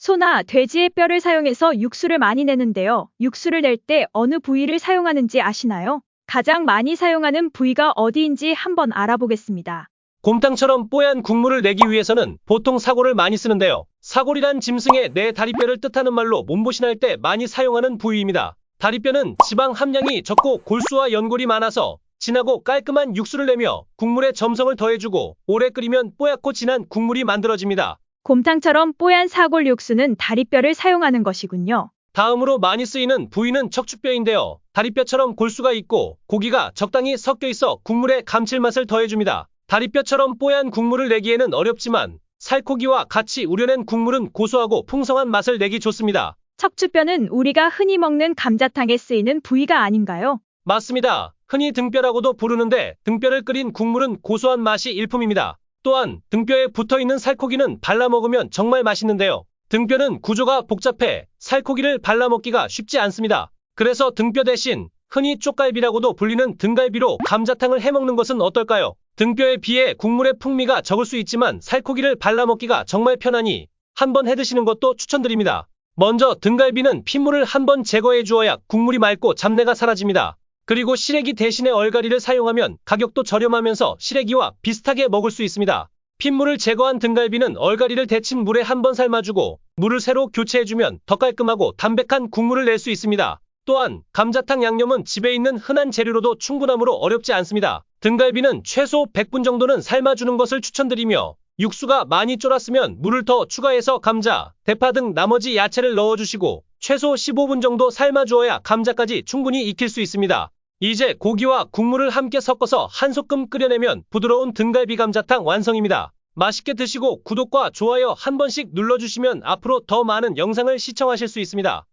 소나 돼지의 뼈를 사용해서 육수를 많이 내는데요. 육수를 낼 때 어느 부위를 사용하는지 아시나요? 가장 많이 사용하는 부위가 어디인지 한번 알아보겠습니다. 곰탕처럼 뽀얀 국물을 내기 위해서는 보통 사골을 많이 쓰는데요. 사골이란 짐승의 내 다리뼈를 뜻하는 말로 몸보신할 때 많이 사용하는 부위입니다. 다리뼈는 지방 함량이 적고 골수와 연골이 많아서 진하고 깔끔한 육수를 내며 국물에 점성을 더해주고 오래 끓이면 뽀얗고 진한 국물이 만들어집니다. 곰탕처럼 뽀얀 사골 육수는 다리뼈를 사용하는 것이군요. 다음으로 많이 쓰이는 부위는 척추뼈인데요. 다리뼈처럼 골수가 있고 고기가 적당히 섞여 있어 국물에 감칠맛을 더해줍니다. 다리뼈처럼 뽀얀 국물을 내기에는 어렵지만 살코기와 같이 우려낸 국물은 고소하고 풍성한 맛을 내기 좋습니다. 척추뼈는 우리가 흔히 먹는 감자탕에 쓰이는 부위가 아닌가요? 맞습니다. 흔히 등뼈라고도 부르는데 등뼈를 끓인 국물은 고소한 맛이 일품입니다. 또한 등뼈에 붙어있는 살코기는 발라 먹으면 정말 맛있는데요. 등뼈는 구조가 복잡해 살코기를 발라 먹기가 쉽지 않습니다. 그래서 등뼈 대신 흔히 쪽갈비라고도 불리는 등갈비로 감자탕을 해먹는 것은 어떨까요? 등뼈에 비해 국물의 풍미가 적을 수 있지만 살코기를 발라 먹기가 정말 편하니 한번 해드시는 것도 추천드립니다. 먼저 등갈비는 핏물을 한번 제거해 주어야 국물이 맑고 잡내가 사라집니다. 그리고 시래기 대신에 얼갈이를 사용하면 가격도 저렴하면서 시래기와 비슷하게 먹을 수 있습니다. 핏물을 제거한 등갈비는 얼갈이를 데친 물에 한번 삶아주고 물을 새로 교체해주면 더 깔끔하고 담백한 국물을 낼 수 있습니다. 또한 감자탕 양념은 집에 있는 흔한 재료로도 충분하므로 어렵지 않습니다. 등갈비는 최소 100분 정도는 삶아주는 것을 추천드리며 육수가 많이 쫄았으면 물을 더 추가해서 감자, 대파 등 나머지 야채를 넣어주시고 최소 15분 정도 삶아주어야 감자까지 충분히 익힐 수 있습니다. 이제 고기와 국물을 함께 섞어서 한 소끔 끓여내면 부드러운 등갈비 감자탕 완성입니다. 맛있게 드시고 구독과 좋아요 한 번씩 눌러주시면 앞으로 더 많은 영상을 시청하실 수 있습니다.